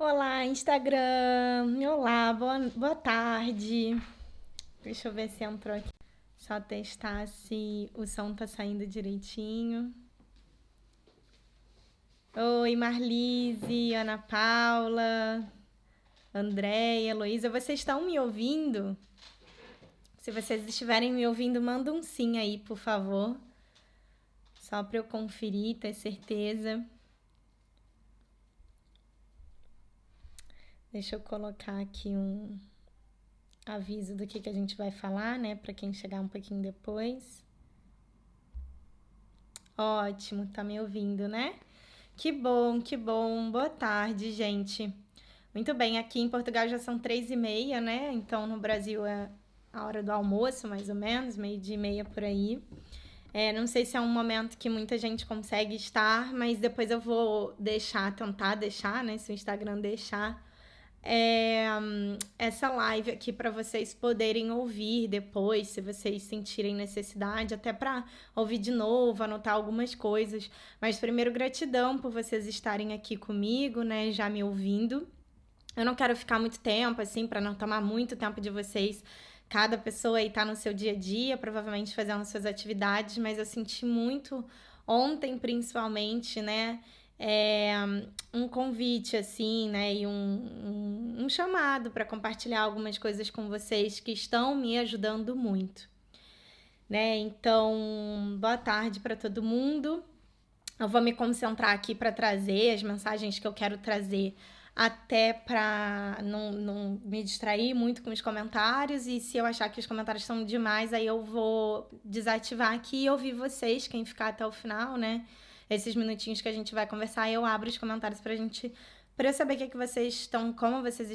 Olá, Instagram. Olá, boa tarde. Deixa eu ver se entrou aqui. Só testar se o som tá saindo direitinho. Oi, Marlise, Ana Paula, Andréia, Heloísa. Vocês estão me ouvindo? Se vocês estiverem me ouvindo, manda um sim aí, por favor. Só para eu conferir, ter certeza. Deixa eu colocar aqui um aviso do que a gente vai falar, né? Para quem chegar um pouquinho depois. Ótimo, tá me ouvindo, né? Que bom, que bom. Boa tarde, gente. Muito bem, aqui em Portugal já são 3h30, né? Então no Brasil é a hora do almoço, mais ou menos, 12h30 por aí. Não sei se é um momento que muita gente consegue estar, mas depois eu vou tentar deixar, né? Se o Instagram deixar essa live aqui para vocês poderem ouvir depois, se vocês sentirem necessidade, até para ouvir de novo, anotar algumas coisas. Mas primeiro, gratidão por vocês estarem aqui comigo, né, já me ouvindo. Eu não quero ficar muito tempo, assim, para não tomar muito tempo de vocês. Cada pessoa aí tá no seu dia a dia, provavelmente fazendo suas atividades, mas eu senti muito ontem, principalmente, né? é, um convite, assim, né? E um chamado para compartilhar algumas coisas com vocês que estão me ajudando muito, né? Então, boa tarde para todo mundo. Eu vou me concentrar aqui para trazer as mensagens que eu quero trazer, até para não me distrair muito com os comentários. E se eu achar que os comentários são demais, aí eu vou desativar aqui e ouvir vocês, quem ficar até o final, né? Esses minutinhos que a gente vai conversar, eu abro os comentários para eu saber o que vocês estão, como vocês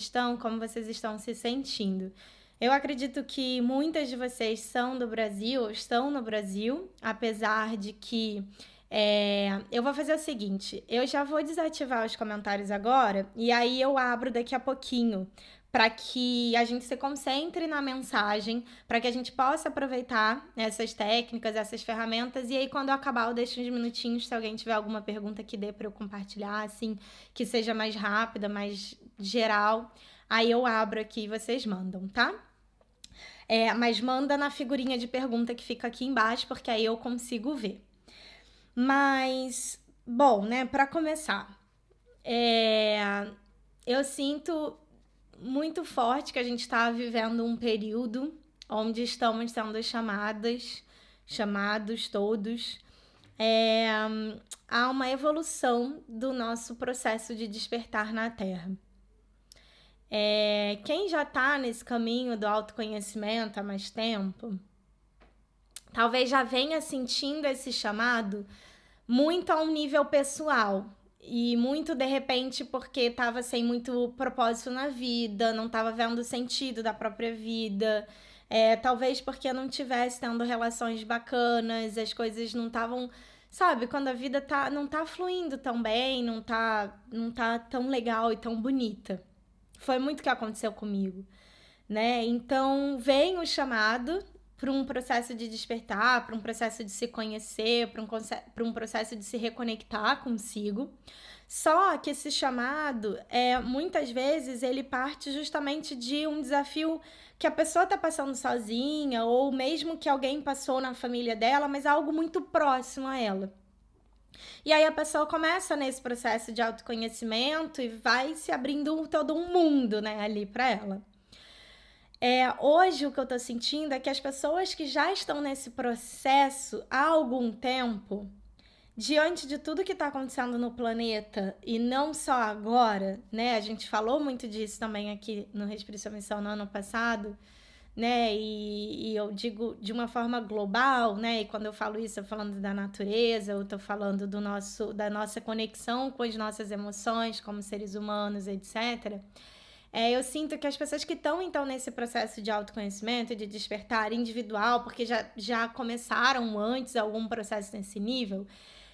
estão se sentindo. Eu acredito que muitas de vocês estão no Brasil, apesar de que eu vou fazer o seguinte, eu já vou desativar os comentários agora e aí eu abro daqui a pouquinho para que a gente se concentre na mensagem, para que a gente possa aproveitar essas técnicas, essas ferramentas, e aí quando eu acabar eu deixo uns minutinhos, se alguém tiver alguma pergunta que dê para eu compartilhar, assim, que seja mais rápida, mais geral, aí eu abro aqui e vocês mandam, tá? Mas manda na figurinha de pergunta que fica aqui embaixo, porque aí eu consigo ver. Mas, bom, né, para começar, eu sinto muito forte que a gente está vivendo um período onde estamos sendo chamados todos, a uma evolução do nosso processo de despertar na Terra. Quem já está nesse caminho do autoconhecimento há mais tempo, talvez já venha sentindo esse chamado muito a um nível pessoal. E muito de repente porque estava sem muito propósito na vida, não estava vendo o sentido da própria vida. Talvez porque não tivesse tendo relações bacanas, as coisas não estavam. Sabe, quando a vida não tá fluindo tão bem, não tá tão legal e tão bonita. Foi muito o que aconteceu comigo, né? Então vem o chamado para um processo de despertar, para um processo de se conhecer, para um processo de se reconectar consigo. Só que esse chamado, muitas vezes, ele parte justamente de um desafio que a pessoa está passando sozinha, ou mesmo que alguém passou na família dela, mas algo muito próximo a ela. E aí a pessoa começa nesse processo de autoconhecimento e vai se abrindo todo um mundo, né, ali para ela. Hoje o que eu tô sentindo é que as pessoas que já estão nesse processo há algum tempo, diante de tudo que está acontecendo no planeta, e não só agora, né? A gente falou muito disso também aqui no Respire Sua Missão no ano passado, né? E eu digo de uma forma global, né? E quando eu falo isso, eu tô falando da natureza, eu tô falando da nossa conexão com as nossas emoções como seres humanos, etc. Eu sinto que as pessoas que estão, então, nesse processo de autoconhecimento, de despertar individual, porque já começaram antes algum processo nesse nível,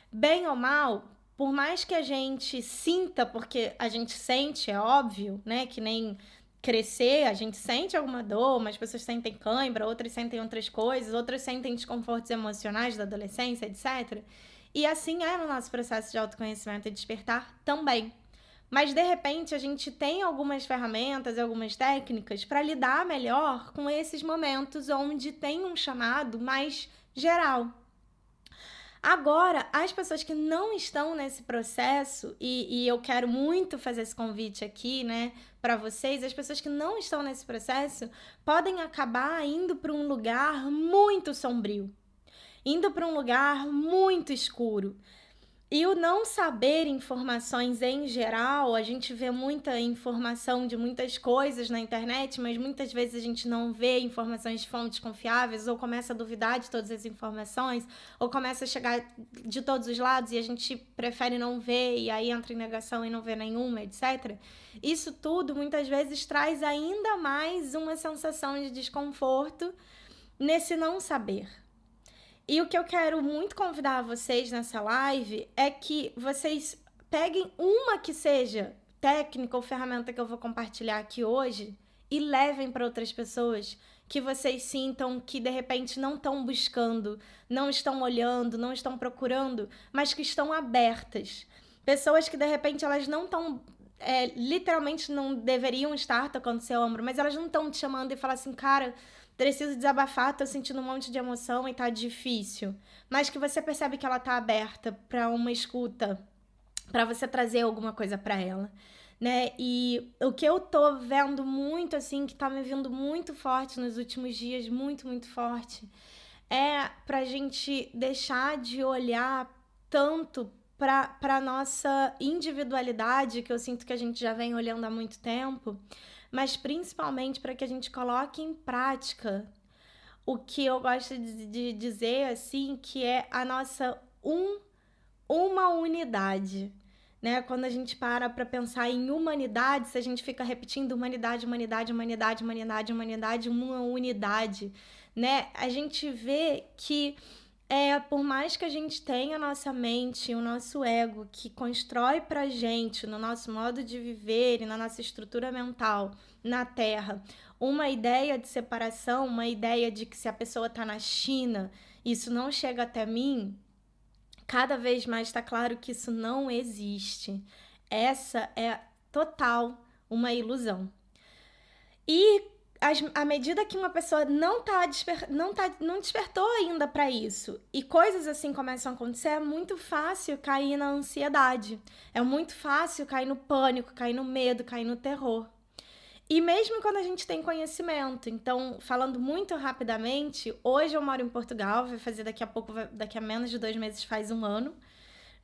bem ou mal, por mais que a gente sinta, porque a gente sente, é óbvio, né, que nem crescer, a gente sente alguma dor, umas pessoas sentem cãibra, outras sentem outras coisas, outras sentem desconfortos emocionais da adolescência, etc. E assim é no nosso processo de autoconhecimento e despertar também. mas de repente a gente tem algumas ferramentas, algumas técnicas para lidar melhor com esses momentos onde tem um chamado mais geral. Agora, as pessoas que não estão nesse processo, e eu quero muito fazer esse convite aqui, né, para vocês, as pessoas que não estão nesse processo podem acabar indo para um lugar muito sombrio, indo para um lugar muito escuro. E o não saber informações em geral, a gente vê muita informação de muitas coisas na internet, mas muitas vezes a gente não vê informações de fontes confiáveis, ou começa a duvidar de todas as informações, ou começa a chegar de todos os lados e a gente prefere não ver, e aí entra em negação e não vê nenhuma, etc. Isso tudo muitas vezes traz ainda mais uma sensação de desconforto nesse não saber. E o que eu quero muito convidar vocês nessa live é que vocês peguem uma que seja técnica ou ferramenta que eu vou compartilhar aqui hoje e levem para outras pessoas que vocês sintam que de repente não estão buscando, não estão olhando, não estão procurando, mas que estão abertas. Pessoas que de repente elas não estão, literalmente não deveriam estar tocando seu ombro, mas elas não estão te chamando e falam assim, cara, preciso desabafar, tô sentindo um monte de emoção e tá difícil. Mas que você percebe que ela tá aberta para uma escuta, para você trazer alguma coisa para ela, né? E o que eu tô vendo muito, assim, que tá me vindo muito forte nos últimos dias, muito, muito forte, é pra gente deixar de olhar tanto pra nossa individualidade, que eu sinto que a gente já vem olhando há muito tempo, mas principalmente para que a gente coloque em prática o que eu gosto de dizer, assim, que é a nossa uma unidade, né? Quando a gente para pensar em humanidade, se a gente fica repetindo humanidade, humanidade, humanidade, humanidade, humanidade, uma unidade, né? A gente vê que por mais que a gente tenha a nossa mente, o nosso ego, que constrói pra gente, no nosso modo de viver e na nossa estrutura mental na Terra, uma ideia de separação, uma ideia de que se a pessoa tá na China, isso não chega até mim, cada vez mais está claro que isso não existe. Essa é total uma ilusão. E à medida que uma pessoa não despertou ainda para isso e coisas assim começam a acontecer, é muito fácil cair na ansiedade, é muito fácil cair no pânico, cair no medo, cair no terror. E mesmo quando a gente tem conhecimento, então, falando muito rapidamente, hoje eu moro em Portugal, vai fazer daqui a menos de 2 meses faz 1 ano,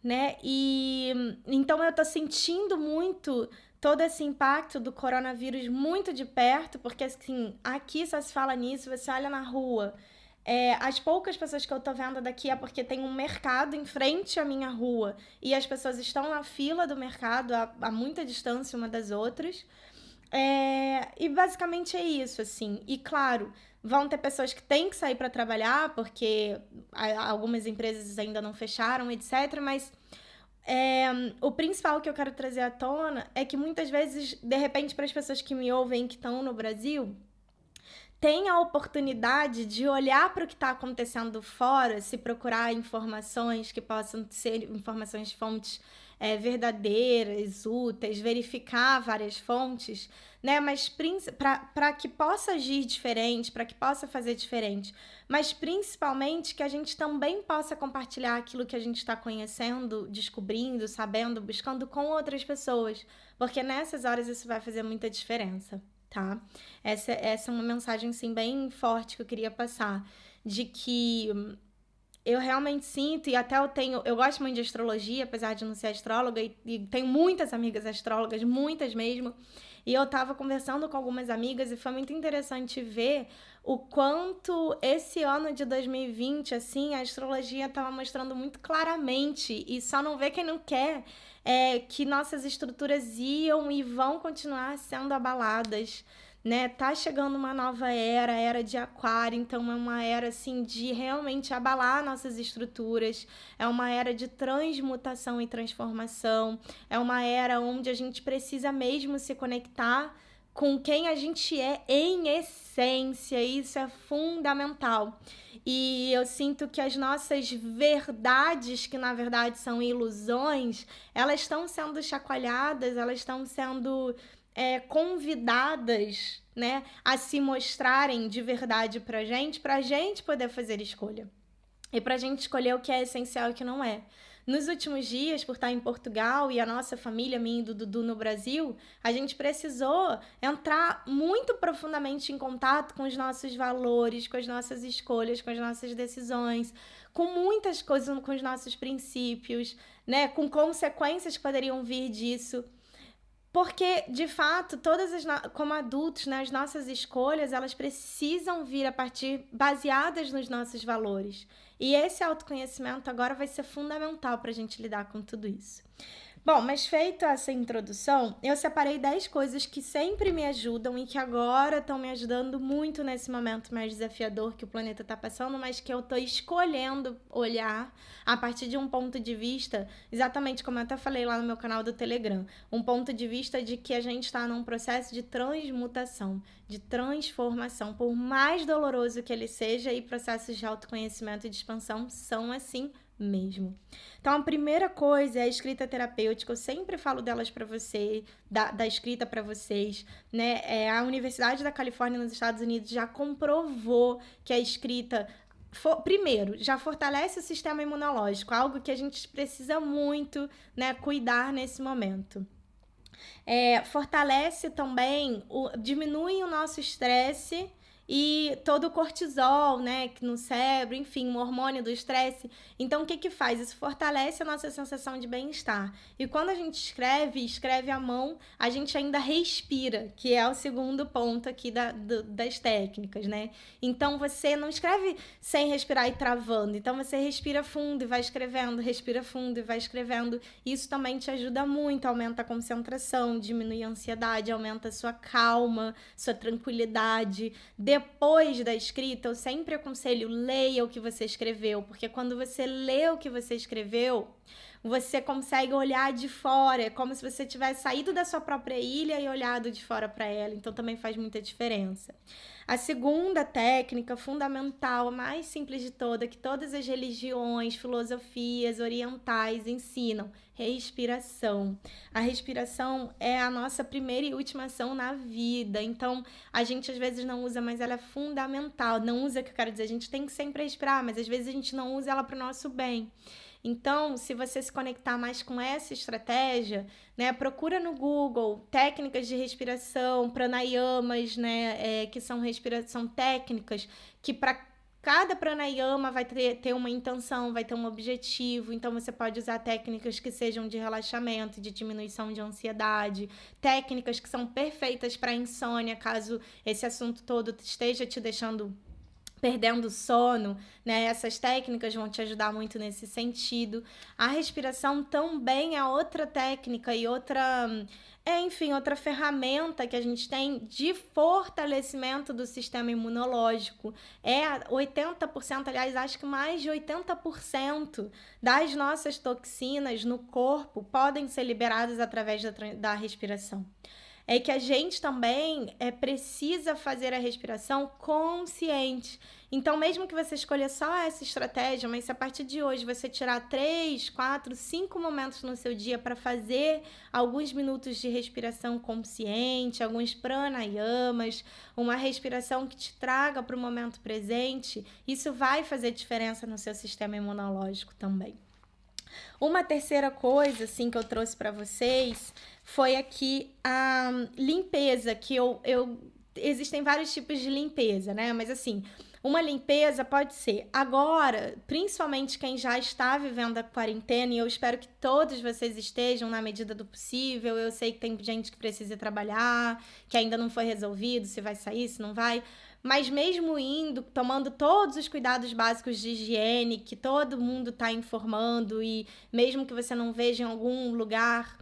né? E então eu tô sentindo muito todo esse impacto do coronavírus muito de perto, porque assim, aqui só se fala nisso, você olha na rua, as poucas pessoas que eu tô vendo daqui é porque tem um mercado em frente à minha rua e as pessoas estão na fila do mercado a muita distância uma das outras. E basicamente é isso, assim. E claro, vão ter pessoas que têm que sair para trabalhar, porque algumas empresas ainda não fecharam, etc. Mas o principal que eu quero trazer à tona é que muitas vezes, de repente, para as pessoas que me ouvem que estão no Brasil, tem a oportunidade de olhar para o que está acontecendo fora, se procurar informações que possam ser informações de fontes verdadeiras, úteis, verificar várias fontes, né? Mas para que possa agir diferente, para que possa fazer diferente, mas principalmente que a gente também possa compartilhar aquilo que a gente está conhecendo, descobrindo, sabendo, buscando com outras pessoas, porque nessas horas isso vai fazer muita diferença. Tá? Essa é uma mensagem, sim, bem forte que eu queria passar, de que eu realmente sinto, e até eu gosto muito de astrologia, apesar de não ser astróloga, e tenho muitas amigas astrólogas, muitas mesmo, e eu tava conversando com algumas amigas e foi muito interessante ver o quanto esse ano de 2020, assim, a astrologia tava mostrando muito claramente, e só não vê quem não quer, que nossas estruturas iam e vão continuar sendo abaladas, né? Tá chegando uma nova era de aquário, então é uma era, assim, de realmente abalar nossas estruturas, é uma era de transmutação e transformação, é uma era onde a gente precisa mesmo se conectar com quem a gente é em essência. Isso é fundamental. E eu sinto que as nossas verdades, que na verdade são ilusões, elas estão sendo chacoalhadas, elas estão sendo convidadas, né, a se mostrarem de verdade pra gente poder fazer escolha. E pra gente escolher o que é essencial e o que não é. Nos últimos dias, por estar em Portugal e a nossa família, minha e do Dudu no Brasil, a gente precisou entrar muito profundamente em contato com os nossos valores, com as nossas escolhas, com as nossas decisões, com muitas coisas, com os nossos princípios, né? Com consequências que poderiam vir disso. Porque, de fato, como adultos, né, as nossas escolhas, elas precisam vir a partir baseadas nos nossos valores. E esse autoconhecimento agora vai ser fundamental para a gente lidar com tudo isso. Bom, mas feita essa introdução, eu separei 10 coisas que sempre me ajudam e que agora estão me ajudando muito nesse momento mais desafiador que o planeta está passando, mas que eu estou escolhendo olhar a partir de um ponto de vista, exatamente como eu até falei lá no meu canal do Telegram, um ponto de vista de que a gente está num processo de transmutação, de transformação, por mais doloroso que ele seja, e processos de autoconhecimento e de expansão são assim mesmo. Então, a primeira coisa é a escrita terapêutica. Eu sempre falo delas para você, da escrita para vocês, né? A Universidade da Califórnia nos Estados Unidos já comprovou que a escrita, primeiro, já fortalece o sistema imunológico, algo que a gente precisa muito, né, cuidar nesse momento. Fortalece também, diminui o nosso estresse e todo o cortisol, né, no cérebro, enfim, o hormônio do estresse. Então, o que faz? Isso fortalece a nossa sensação de bem-estar. E quando a gente escreve à mão, a gente ainda respira, que é o segundo ponto aqui das técnicas, né? Então, você não escreve sem respirar e travando. Então, você respira fundo e vai escrevendo, respira fundo e vai escrevendo. Isso também te ajuda muito, aumenta a concentração, diminui a ansiedade, aumenta a sua calma, sua tranquilidade. Depois da escrita, eu sempre aconselho, leia o que você escreveu, porque quando você lê o que você escreveu, você consegue olhar de fora, é como se você tivesse saído da sua própria ilha e olhado de fora para ela, então também faz muita diferença. A segunda técnica fundamental, a mais simples de toda, que todas as religiões, filosofias orientais ensinam, respiração. A respiração é a nossa primeira e última ação na vida, então a gente às vezes não usa, mas ela é fundamental. Não usa, que eu quero dizer, a gente tem que sempre respirar, mas às vezes a gente não usa ela para o nosso bem. Então, se você se conectar mais com essa estratégia, né, procura no Google técnicas de respiração, pranayamas, né, que são técnicas que para cada pranayama vai ter uma intenção, vai ter um objetivo. Então, você pode usar técnicas que sejam de relaxamento, de diminuição de ansiedade, técnicas que são perfeitas para insônia, caso esse assunto todo esteja te deixando perdendo sono, né? Essas técnicas vão te ajudar muito nesse sentido. A respiração também é outra técnica e outra ferramenta que a gente tem de fortalecimento do sistema imunológico. 80%, aliás, acho que mais de 80% das nossas toxinas no corpo podem ser liberadas através da respiração. É que a gente também precisa fazer a respiração consciente. Então, mesmo que você escolha só essa estratégia, mas se a partir de hoje você tirar 3, 4, 5 momentos no seu dia para fazer alguns minutos de respiração consciente, alguns pranayamas, uma respiração que te traga para o momento presente, isso vai fazer diferença no seu sistema imunológico também. Uma terceira coisa, assim, que eu trouxe para vocês foi aqui a limpeza, que existem vários tipos de limpeza, né? Mas, assim, uma limpeza pode ser agora, principalmente quem já está vivendo a quarentena, e eu espero que todos vocês estejam na medida do possível. Eu sei que tem gente que precisa trabalhar, que ainda não foi resolvido, se vai sair, se não vai. Mas mesmo indo, tomando todos os cuidados básicos de higiene, que todo mundo está informando, e mesmo que você não veja em algum lugar,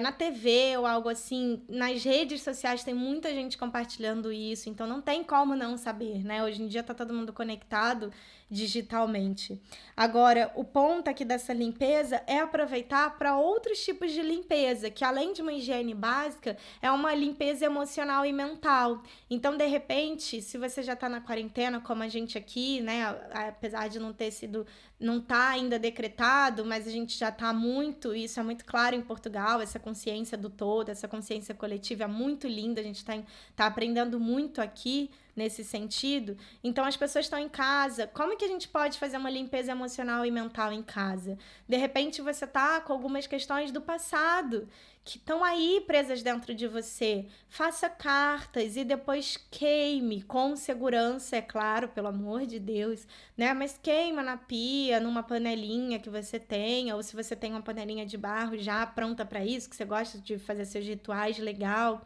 na TV ou algo assim, nas redes sociais tem muita gente compartilhando isso, então não tem como não saber, né? Hoje em dia tá todo mundo conectado digitalmente. Agora, o ponto aqui dessa limpeza é aproveitar para outros tipos de limpeza, que além de uma higiene básica, é uma limpeza emocional e mental. Então, de repente, se você já está na quarentena, como a gente aqui, né, apesar de não tá ainda decretado, mas a gente já tá muito, isso é muito claro em Portugal, essa consciência do todo, essa consciência coletiva é muito linda, a gente tá aprendendo muito aqui nesse sentido. Então, as pessoas estão em casa, como que a gente pode fazer uma limpeza emocional e mental em casa? De repente, você tá com algumas questões do passado, que estão aí presas dentro de você. Faça cartas e depois queime, com segurança, é claro, pelo amor de Deus, né? Mas queima na pia, numa panelinha que você tenha, ou se você tem uma panelinha de barro já pronta para isso, que você gosta de fazer seus rituais, legal.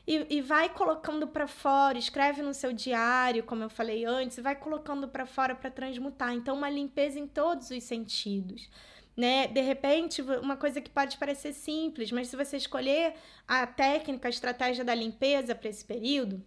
E vai colocando para fora, escreve no seu diário, como eu falei antes, e vai colocando para fora para transmutar. Então, uma limpeza em todos os sentidos, né? De repente, uma coisa que pode parecer simples, mas se você escolher a técnica, a estratégia da limpeza para esse período,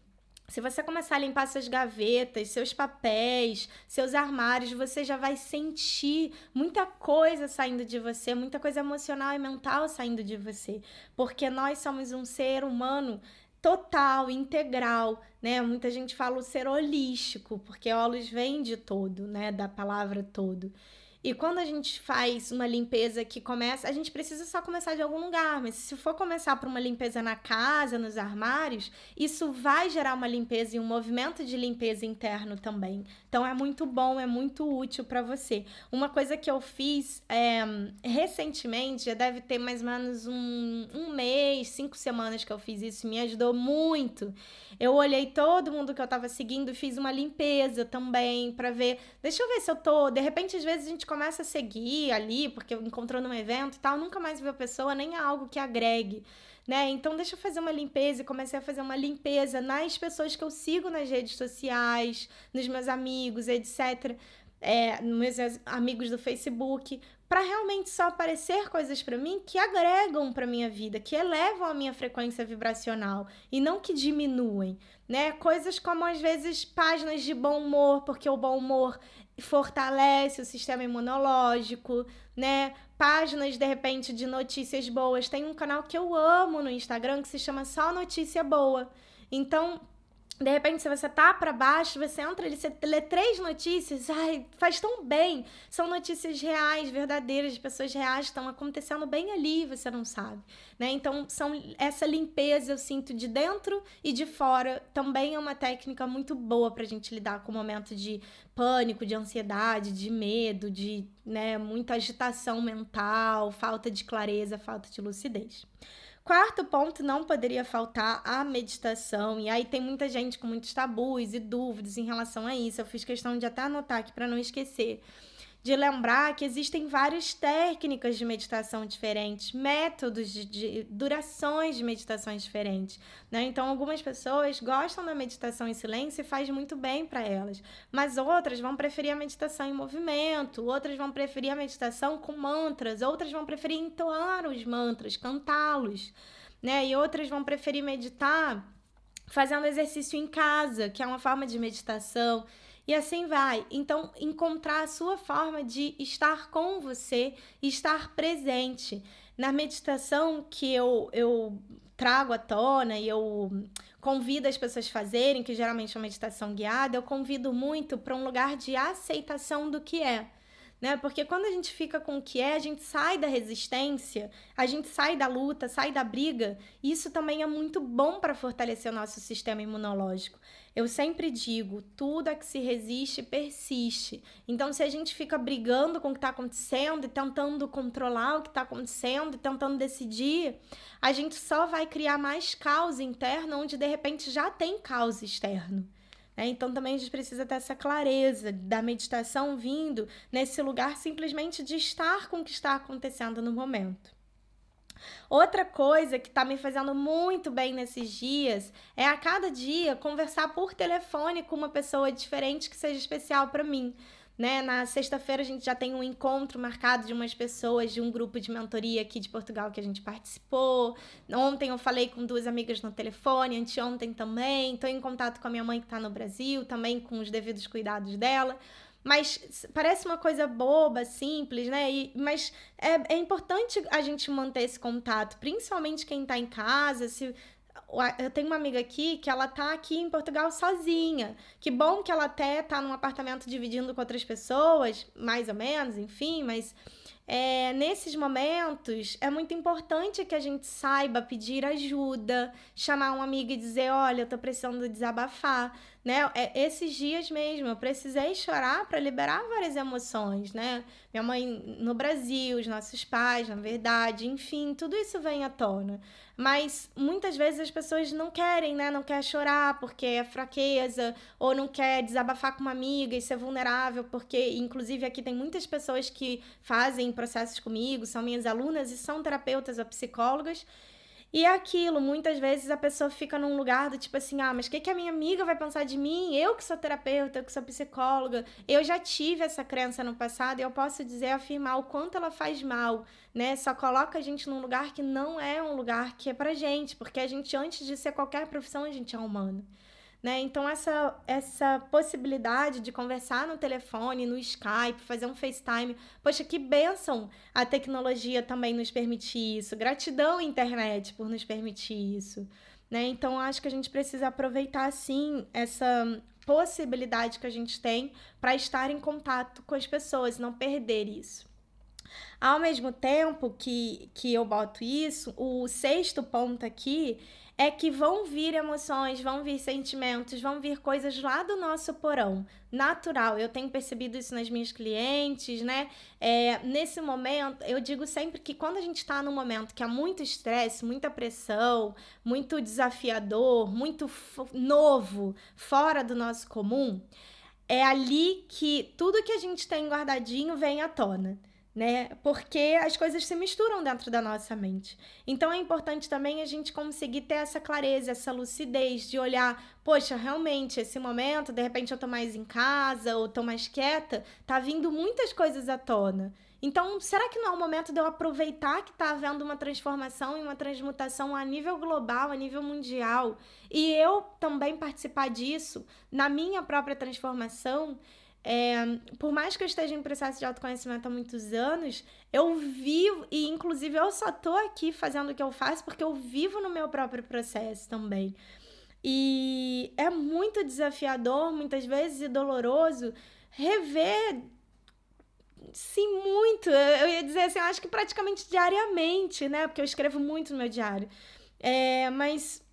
se você começar a limpar suas gavetas, seus papéis, seus armários, você já vai sentir muita coisa saindo de você, muita coisa emocional e mental saindo de você, porque nós somos um ser humano total, integral, né? Muita gente fala o ser holístico, porque holos vem de todo, né? Da palavra todo. E quando a gente faz uma limpeza que começa, a gente precisa só começar de algum lugar, mas se for começar por uma limpeza na casa, nos armários, isso vai gerar uma limpeza e um movimento de limpeza interno também. Então é muito bom, é muito útil para você. Uma coisa que eu fiz recentemente, já deve ter mais ou menos um mês, 5 semanas que eu fiz isso, me ajudou muito. Eu olhei todo mundo que eu tava seguindo e fiz uma limpeza também para ver, deixa eu ver se eu tô, de repente às vezes a gente começa a seguir ali, porque encontrou num evento e tal, nunca mais viu a pessoa, nem é algo que agregue, né? Então deixa eu fazer uma limpeza e comecei a fazer uma limpeza nas pessoas que eu sigo nas redes sociais, nos meus amigos, etc. Meus amigos do Facebook, para realmente só aparecer coisas para mim que agregam para minha vida, que elevam a minha frequência vibracional e não que diminuem, né? Coisas como às vezes páginas de bom humor, porque o bom humor fortalece o sistema imunológico, né? Páginas de repente de notícias boas. Tem um canal que eu amo no Instagram que se chama Só Notícia Boa. Então, de repente, se você tá pra baixo, você entra ali, você lê 3 notícias, ai, faz tão bem. São notícias reais, verdadeiras, de pessoas reais que estão acontecendo bem ali, você não sabe, né? Então, essa limpeza eu sinto de dentro e de fora também é uma técnica muito boa pra gente lidar com o momento de pânico, de ansiedade, de medo, de, né, muita agitação mental, falta de clareza, falta de lucidez. Quarto ponto, não poderia faltar a meditação. E aí tem muita gente com muitos tabus e dúvidas em relação a isso. Eu fiz questão de até anotar aqui para não esquecer. De lembrar que existem várias técnicas de meditação diferentes, métodos de durações de meditações diferentes, né? Então, algumas pessoas gostam da meditação em silêncio e faz muito bem para elas, mas outras vão preferir a meditação em movimento, outras vão preferir a meditação com mantras, outras vão preferir entoar os mantras, cantá-los, né? E outras vão preferir meditar fazendo exercício em casa, que é uma forma de meditação. E assim vai. Então, encontrar a sua forma de estar com você e estar presente. Na meditação que eu trago à tona e eu convido as pessoas a fazerem, que geralmente é uma meditação guiada, eu convido muito para um lugar de aceitação do que é. Né? Porque quando a gente fica com o que é, a gente sai da resistência, a gente sai da luta, sai da briga. Isso também é muito bom para fortalecer o nosso sistema imunológico. Eu sempre digo, tudo a que se resiste, persiste. Então, se a gente fica brigando com o que está acontecendo e tentando controlar o que está acontecendo e tentando decidir, a gente só vai criar mais caos interno, onde de repente já tem caos externo. Então, também a gente precisa ter essa clareza da meditação vindo nesse lugar simplesmente de estar com o que está acontecendo no momento. Outra coisa que está me fazendo muito bem nesses dias é a cada dia conversar por telefone com uma pessoa diferente que seja especial para mim. Né? Na sexta-feira a gente já tem um encontro marcado de umas pessoas de um grupo de mentoria aqui de Portugal que a gente participou. Ontem eu falei com 2 amigas no telefone, anteontem também. Estou em contato com a minha mãe que está no Brasil, também com os devidos cuidados dela. Mas parece uma coisa boba, simples, né? Mas é importante a gente manter esse contato, principalmente quem tá em casa. Eu tenho uma amiga aqui que ela tá aqui em Portugal sozinha. Que bom que ela até tá num apartamento dividindo com outras pessoas, mais ou menos, enfim, mas nesses momentos é muito importante que a gente saiba pedir ajuda, chamar um amigo e dizer, olha, eu tô precisando desabafar, né? Esses dias mesmo eu precisei chorar para liberar várias emoções, né? Minha mãe no Brasil, os nossos pais, na verdade, enfim, tudo isso vem à tona. Mas muitas vezes as pessoas não querem, né? Não quer chorar porque é fraqueza, ou não quer desabafar com uma amiga e ser vulnerável, porque, inclusive, aqui tem muitas pessoas que fazem processos comigo, são minhas alunas e são terapeutas ou psicólogas. E é aquilo, muitas vezes a pessoa fica num lugar do tipo assim, mas o que a minha amiga vai pensar de mim? Eu que sou terapeuta, eu que sou psicóloga. Eu já tive essa crença no passado e eu posso dizer, afirmar o quanto ela faz mal, né? Só coloca a gente num lugar que não é um lugar que é pra gente, porque a gente, antes de ser qualquer profissão, a gente é humano. Né? Então, essa possibilidade de conversar no telefone, no Skype, fazer um FaceTime, poxa, que bênção a tecnologia também nos permitir isso. Gratidão, internet, por nos permitir isso. Né? Então, acho que a gente precisa aproveitar, sim, essa possibilidade que a gente tem para estar em contato com as pessoas, não perder isso. Ao mesmo tempo que eu boto isso, o sexto ponto aqui é que vão vir emoções, vão vir sentimentos, vão vir coisas lá do nosso porão, natural. Eu tenho percebido isso nas minhas clientes, né? Nesse momento, eu digo sempre que quando a gente está num momento que há muito estresse, muita pressão, muito desafiador, muito novo, fora do nosso comum, é ali que tudo que a gente tem guardadinho vem à tona. Né? Porque as coisas se misturam dentro da nossa mente. Então é importante também a gente conseguir ter essa clareza, essa lucidez de olhar, poxa, realmente esse momento, de repente eu tô mais em casa ou tô mais quieta, tá vindo muitas coisas à tona. Então, será que não é o momento de eu aproveitar que tá havendo uma transformação e uma transmutação a nível global, a nível mundial, e eu também participar disso na minha própria transformação? Por mais que eu esteja em processo de autoconhecimento há muitos anos, eu vivo, e inclusive eu só tô aqui fazendo o que eu faço porque eu vivo no meu próprio processo também. E é muito desafiador, muitas vezes, e doloroso rever, sim, muito. Eu ia dizer assim, eu acho que praticamente diariamente, né? Porque eu escrevo muito no meu diário. Mas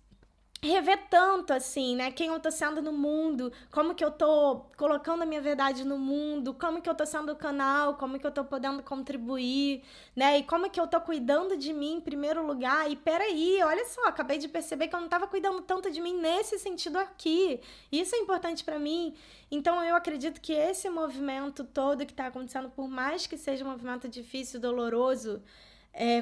rever tanto, assim, né? Quem eu tô sendo no mundo, como que eu tô colocando a minha verdade no mundo, como que eu tô sendo o canal, como que eu tô podendo contribuir, né? E como que eu tô cuidando de mim em primeiro lugar. E peraí, olha só, acabei de perceber que eu não tava cuidando tanto de mim nesse sentido aqui. Isso é importante pra mim. Então, eu acredito que esse movimento todo que tá acontecendo, por mais que seja um movimento difícil, doloroso,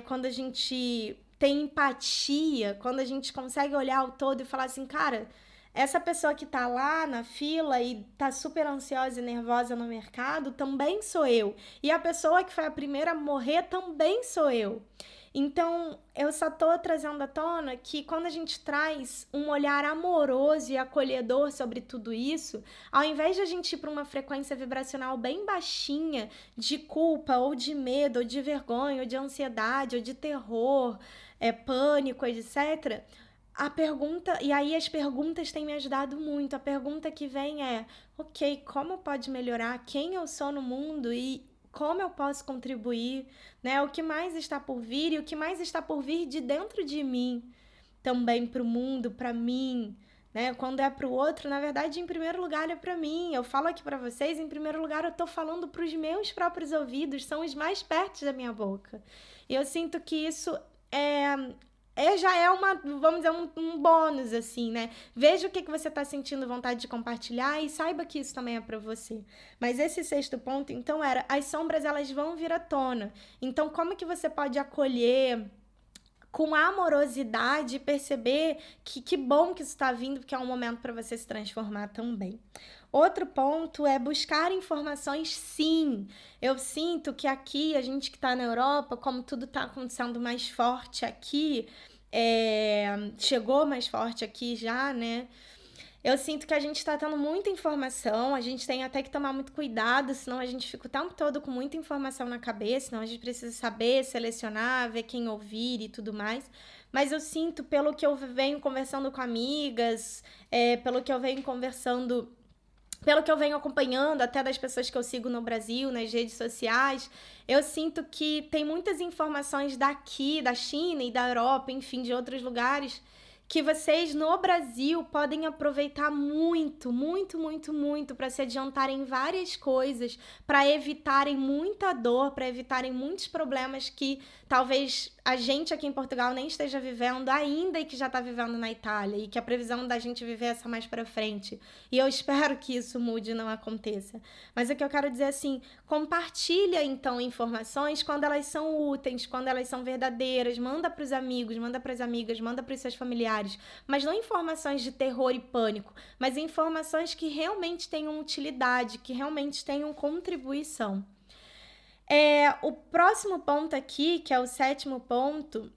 quando a gente tem empatia, quando a gente consegue olhar o todo e falar assim, cara, essa pessoa que tá lá na fila e tá super ansiosa e nervosa no mercado também sou eu. E a pessoa que foi a primeira a morrer também sou eu. Então, eu só tô trazendo à tona que quando a gente traz um olhar amoroso e acolhedor sobre tudo isso, ao invés de a gente ir para uma frequência vibracional bem baixinha de culpa, ou de medo, ou de vergonha, ou de ansiedade, ou de terror, pânico, etc., a pergunta, e aí as perguntas têm me ajudado muito. A pergunta que vem é, ok, como pode melhorar quem eu sou no mundo e como eu posso contribuir, né? O que mais está por vir e o que mais está por vir de dentro de mim, também para o mundo, para mim, né? Quando é para o outro, na verdade, em primeiro lugar é para mim. Eu falo aqui para vocês, em primeiro lugar eu tô falando para os meus próprios ouvidos, são os mais perto da minha boca. E eu sinto que isso já é uma, vamos dizer, um bônus, assim, né? Veja o que você tá sentindo vontade de compartilhar e saiba que isso também é pra você. Mas esse sexto ponto, então, era as sombras, elas vão vir à tona. Então, como que você pode acolher com amorosidade e perceber que bom que isso tá vindo, porque é um momento para você se transformar também. Outro ponto é buscar informações, sim. Eu sinto que aqui, a gente que tá na Europa, como tudo tá acontecendo mais forte aqui, chegou mais forte aqui já, né? Eu sinto que a gente está tendo muita informação, a gente tem até que tomar muito cuidado, senão a gente fica o tempo todo com muita informação na cabeça, senão a gente precisa saber, selecionar, ver quem ouvir e tudo mais. Mas eu sinto, pelo que eu venho conversando com amigas, pelo que eu venho conversando, pelo que eu venho acompanhando, até das pessoas que eu sigo no Brasil, nas redes sociais, eu sinto que tem muitas informações daqui, da China e da Europa, enfim, de outros lugares, que vocês no Brasil podem aproveitar muito, muito, muito, muito para se adiantarem em várias coisas, para evitarem muita dor, para evitarem muitos problemas que talvez a gente aqui em Portugal nem esteja vivendo ainda e que já está vivendo na Itália, e que a previsão da gente viver essa mais para frente. E eu espero que isso mude e não aconteça. Mas o que eu quero dizer assim, compartilha então informações quando elas são úteis, quando elas são verdadeiras, manda para os amigos, manda para as amigas, manda para os seus familiares, mas não informações de terror e pânico, mas informações que realmente tenham utilidade, que realmente tenham contribuição. O próximo ponto aqui, que é o 7º ponto,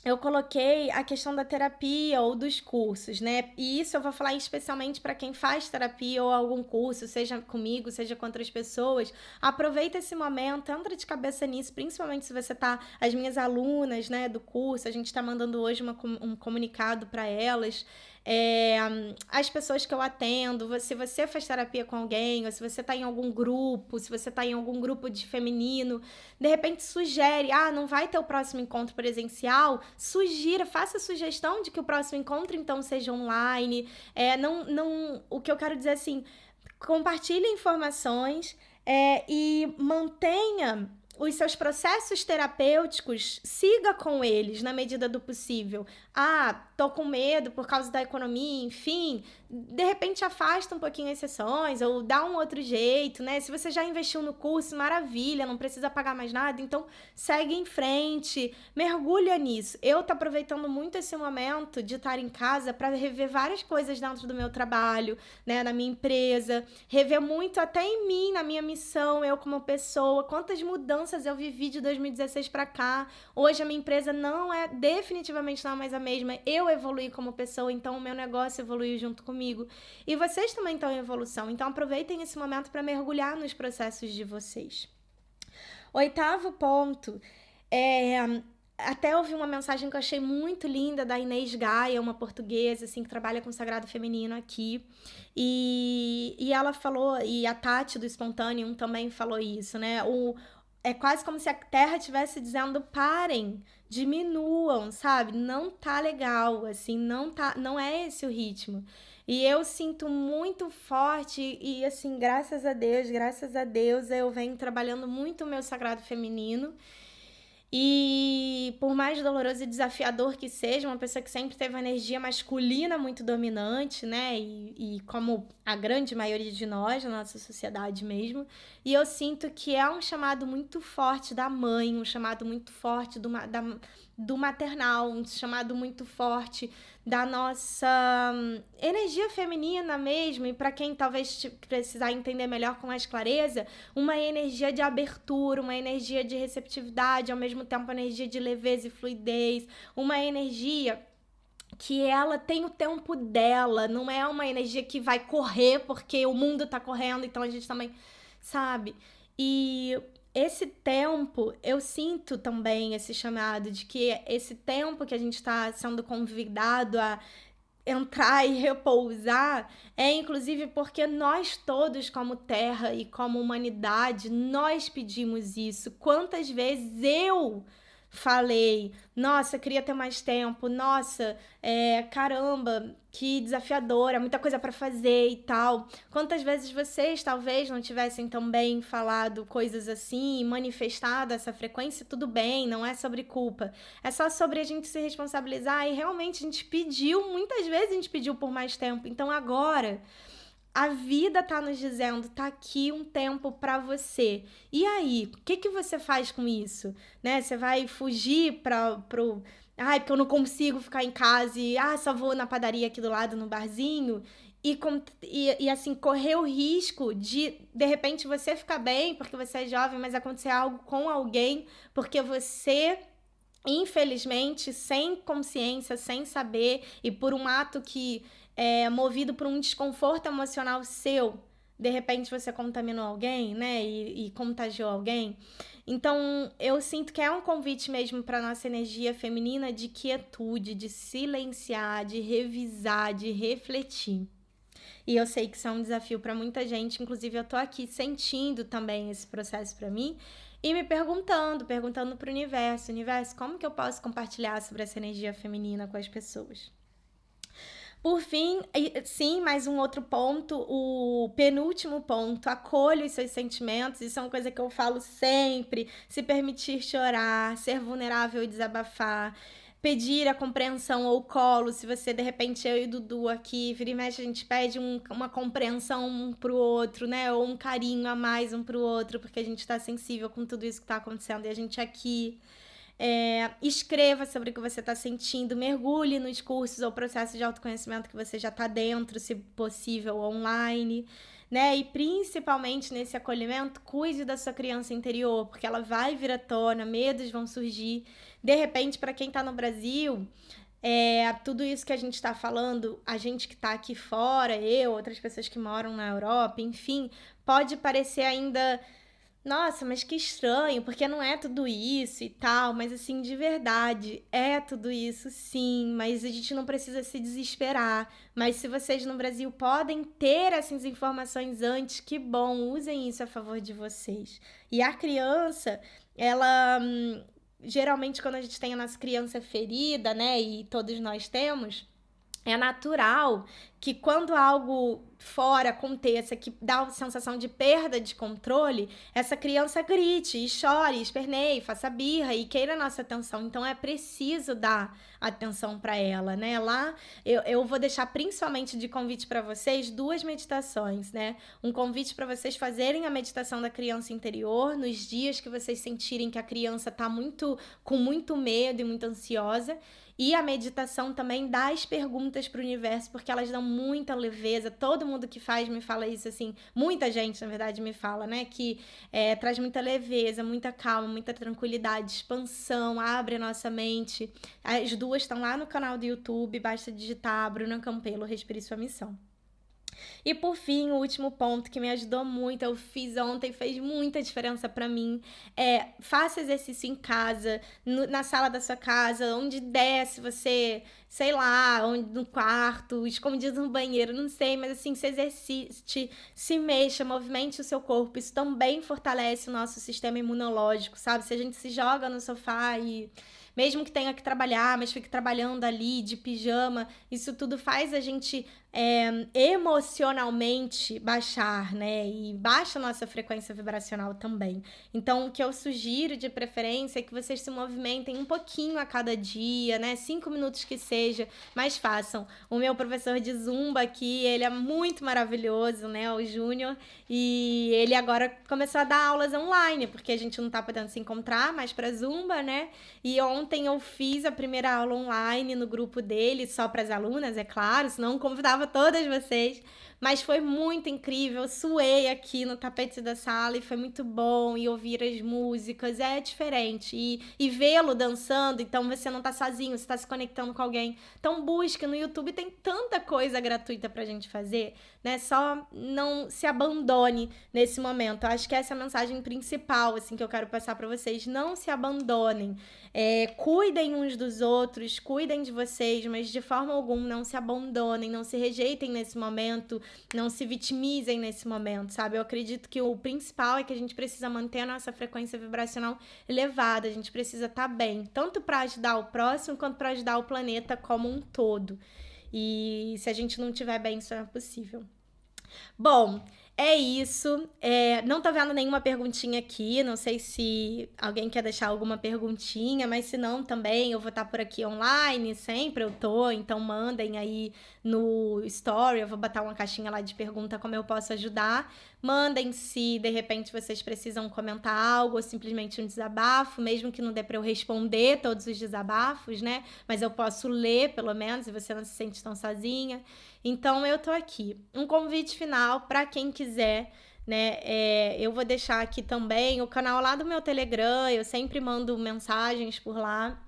eu coloquei a questão da terapia ou dos cursos, né? E isso eu vou falar especialmente para quem faz terapia ou algum curso, seja comigo, seja com outras pessoas. Aproveita esse momento, entra de cabeça nisso, principalmente se você tá... As minhas alunas, né, do curso, a gente tá mandando hoje um comunicado para elas. As pessoas que eu atendo, se você faz terapia com alguém, ou se você tá em algum grupo, se você tá em algum grupo de feminino, de repente sugere, não vai ter o próximo encontro presencial, sugira, faça a sugestão de que o próximo encontro então seja online. O que eu quero dizer assim, compartilhe informações e mantenha os seus processos terapêuticos, siga com eles na medida do possível. Tô com medo por causa da economia, enfim, de repente afasta um pouquinho as sessões ou dá um outro jeito, né? Se você já investiu no curso, maravilha, não precisa pagar mais nada, então segue em frente, mergulha nisso. Eu tô aproveitando muito esse momento de estar em casa para rever várias coisas dentro do meu trabalho, né, na minha empresa, rever muito até em mim, na minha missão, eu como pessoa, quantas mudanças eu vivi de 2016 para cá. Hoje a minha empresa definitivamente não é mais a mesma. Eu evoluí como pessoa, então o meu negócio evoluiu junto comigo. E vocês também estão em evolução, então aproveitem esse momento para mergulhar nos processos de vocês. 8º ponto, até ouvi uma mensagem que eu achei muito linda da Inês Gaia, uma portuguesa, assim, que trabalha com o Sagrado Feminino aqui. E ela falou, e a Tati do Espontâneo também falou isso, né? É quase como se a Terra estivesse dizendo, parem, diminuam, sabe? Não tá legal, assim, não é esse o ritmo. E eu sinto muito forte e, assim, graças a Deus, eu venho trabalhando muito o meu sagrado feminino. E por mais doloroso e desafiador que seja, uma pessoa que sempre teve uma energia masculina muito dominante, né? E como a grande maioria de nós, na nossa sociedade mesmo. E eu sinto que é um chamado muito forte da mãe, um chamado muito forte do maternal, um chamado muito forte da nossa energia feminina mesmo, e para quem talvez precisar entender melhor com mais clareza, uma energia de abertura, uma energia de receptividade, ao mesmo tempo uma energia de leveza e fluidez, uma energia que ela tem o tempo dela, não é uma energia que vai correr porque o mundo tá correndo, então a gente também, sabe? E esse tempo, eu sinto também esse chamado de que esse tempo que a gente está sendo convidado a entrar e repousar inclusive porque nós todos como terra e como humanidade, nós pedimos isso. Quantas vezes eu falei, nossa, queria ter mais tempo, nossa, caramba, que desafiador, é muita coisa para fazer e tal. Quantas vezes vocês talvez não tivessem também falado coisas assim, manifestado essa frequência, tudo bem, não é sobre culpa, é só sobre a gente se responsabilizar e realmente a gente pediu, muitas vezes a gente pediu por mais tempo, então agora... A vida tá nos dizendo, tá aqui um tempo pra você. E aí, o que você faz com isso? Né? Você vai fugir pro... porque eu não consigo ficar em casa e só vou na padaria aqui do lado, no barzinho. E assim, correr o risco de repente, você ficar bem porque você é jovem, mas acontecer algo com alguém porque você infelizmente, sem consciência, sem saber, e por um ato que é movido por um desconforto emocional seu, de repente você contaminou alguém, né? E contagiou alguém. Então, eu sinto que é um convite mesmo para nossa energia feminina de quietude, de silenciar, de revisar, de refletir. E eu sei que isso é um desafio para muita gente, inclusive eu tô aqui sentindo também esse processo para mim e me perguntando pro universo, como que eu posso compartilhar sobre essa energia feminina com as pessoas? Por fim, sim, mais um outro ponto, o penúltimo ponto, acolha os seus sentimentos, isso é uma coisa que eu falo sempre, se permitir chorar, ser vulnerável e desabafar, pedir a compreensão ou colo, se você, de repente, eu e o Dudu aqui, vira e mexe, a gente pede uma compreensão um pro outro, né, ou um carinho a mais um pro outro, porque a gente tá sensível com tudo isso que tá acontecendo, e a gente aqui... escreva sobre o que você está sentindo, mergulhe nos cursos ou processos de autoconhecimento que você já está dentro, se possível, online, né? E principalmente nesse acolhimento, cuide da sua criança interior, porque ela vai vir à tona, medos vão surgir. De repente, para quem está no Brasil, tudo isso que a gente está falando, a gente que está aqui fora, eu, outras pessoas que moram na Europa, enfim, pode parecer ainda nossa, mas que estranho, porque não é tudo isso e tal, mas assim, de verdade, é tudo isso sim, mas a gente não precisa se desesperar. Mas se vocês no Brasil podem ter essas informações antes, que bom, usem isso a favor de vocês. E a criança, ela, geralmente quando a gente tem a nossa criança ferida, né, e todos nós temos, é natural que quando algo fora aconteça que dá uma sensação de perda de controle, essa criança grite e chore, esperneie, faça birra e queira a nossa atenção. Então é preciso dar atenção para ela, né? Lá eu vou deixar principalmente de convite para vocês 2 meditações, né? Um convite para vocês fazerem a meditação da criança interior nos dias que vocês sentirem que a criança tá com muito medo e muito ansiosa. E a meditação também das perguntas para o universo, porque elas dão muita leveza. Todo mundo que faz me fala isso, assim. Muita gente, na verdade, me fala, né? Que traz muita leveza, muita calma, muita tranquilidade, expansão, abre a nossa mente. As 2 estão lá no canal do YouTube, basta digitar Bruna Campelo, Respire Sua Missão. E por fim, o último ponto que me ajudou muito, eu fiz ontem, fez muita diferença para mim, faça exercício em casa, na sala da sua casa, onde der, se você, sei lá, no quarto, escondido no banheiro, não sei, mas assim, se exercite, se mexa, movimente o seu corpo, isso também fortalece o nosso sistema imunológico, sabe? Se a gente se joga no sofá e mesmo que tenha que trabalhar, mas fique trabalhando ali de pijama, isso tudo faz a gente emocionalmente baixar, né? E baixa a nossa frequência vibracional também. Então, o que eu sugiro de preferência é que vocês se movimentem um pouquinho a cada dia, né? 5 minutos que seja, mas façam. O meu professor de Zumba aqui, ele é muito maravilhoso, né? O Júnior, e ele agora começou a dar aulas online, porque a gente não tá podendo se encontrar mais pra Zumba, né? E ontem eu fiz a primeira aula online no grupo dele, só para as alunas, é claro, senão convidava todas vocês. Mas foi muito incrível, suei aqui no tapete da sala e foi muito bom. E ouvir as músicas é diferente. E vê-lo dançando, então você não tá sozinho, você tá se conectando com alguém. Então busca no YouTube, tem tanta coisa gratuita pra gente fazer, né? Só não se abandone nesse momento. Eu acho que essa é a mensagem principal, assim, que eu quero passar pra vocês. Não se abandonem. Cuidem uns dos outros, cuidem de vocês, mas de forma alguma não se abandonem, não se rejeitem nesse momento, não se vitimizem nesse momento, sabe? Eu acredito que o principal é que a gente precisa manter a nossa frequência vibracional elevada, a gente precisa estar bem, tanto para ajudar o próximo quanto para ajudar o planeta como um todo. E se a gente não estiver bem, isso não é possível. Bom, é isso. Não tô vendo nenhuma perguntinha aqui. Não sei se alguém quer deixar alguma perguntinha, mas se não, também eu vou estar por aqui online, sempre eu tô. Então mandem aí no story, eu vou botar uma caixinha lá de pergunta como eu posso ajudar. Mandem se de repente vocês precisam comentar algo ou simplesmente um desabafo, mesmo que não dê para eu responder todos os desabafos, né? Mas eu posso ler, pelo menos, e você não se sente tão sozinha. Então eu tô aqui. Um convite final para quem quiser, né? Eu vou deixar aqui também o canal lá do meu Telegram. Eu sempre mando mensagens por lá.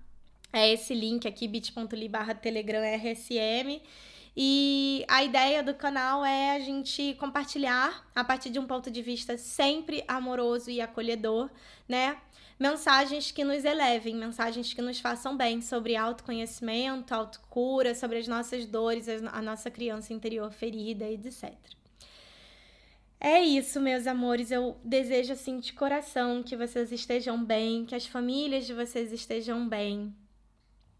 É esse link aqui, bit.ly/telegram/rsm. E a ideia do canal é a gente compartilhar, a partir de um ponto de vista sempre amoroso e acolhedor, né? Mensagens que nos elevem, mensagens que nos façam bem sobre autoconhecimento, autocura, sobre as nossas dores, a nossa criança interior ferida, etc. É isso, meus amores. Eu desejo, assim, de coração que vocês estejam bem, que as famílias de vocês estejam bem.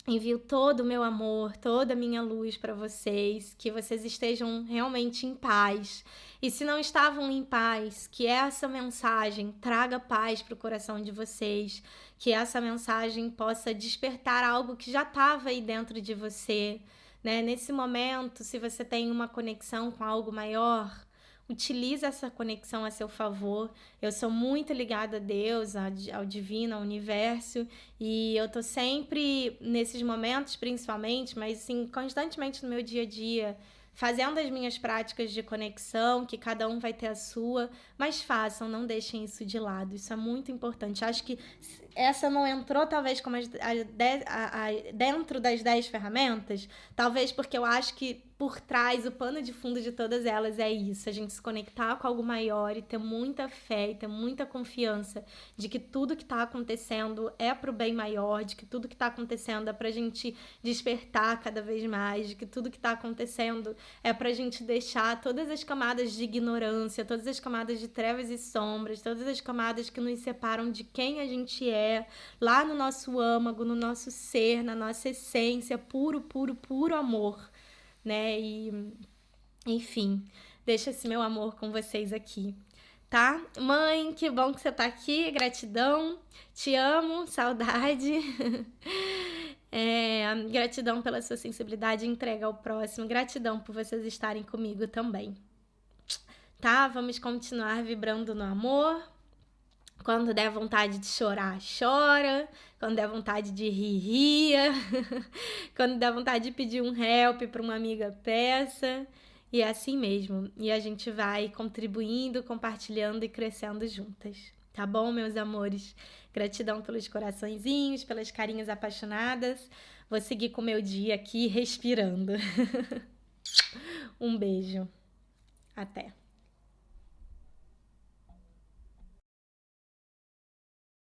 Envio todo o meu amor, toda a minha luz para vocês, que vocês estejam realmente em paz. E se não estavam em paz, que essa mensagem traga paz para o coração de vocês, que essa mensagem possa despertar algo que já estava aí dentro de você, né? Nesse momento, se você tem uma conexão com algo maior, utilize essa conexão a seu favor. Eu sou muito ligada a Deus, ao divino, ao universo, e eu tô sempre nesses momentos, principalmente, mas assim, constantemente no meu dia a dia, fazendo as minhas práticas de conexão, que cada um vai ter a sua, mas façam, não deixem isso de lado. Isso é muito importante. Acho que essa não entrou, talvez, como dentro das 10 ferramentas, talvez porque eu acho que por trás, o pano de fundo de todas elas é isso, a gente se conectar com algo maior e ter muita fé e ter muita confiança de que tudo que está acontecendo é pro bem maior, de que tudo que está acontecendo é pra gente despertar cada vez mais, de que tudo que está acontecendo é pra gente deixar todas as camadas de ignorância, todas as camadas de trevas e sombras, todas as camadas que nos separam de quem a gente é, lá no nosso âmago, no nosso ser, na nossa essência, puro, puro, puro amor, né? E, enfim, deixa esse meu amor com vocês aqui, tá? Mãe, que bom que você tá aqui, gratidão, te amo, saudade. Gratidão pela sua sensibilidade e entrega ao próximo, gratidão por vocês estarem comigo também, tá? Vamos continuar vibrando no amor. Quando der vontade de chorar, chora. Quando der vontade de rir, ria. Quando der vontade de pedir um help para uma amiga, peça. E é assim mesmo. E a gente vai contribuindo, compartilhando e crescendo juntas. Tá bom, meus amores? Gratidão pelos coraçõezinhos, pelas carinhas apaixonadas. Vou seguir com o meu dia aqui respirando. Um beijo. Até.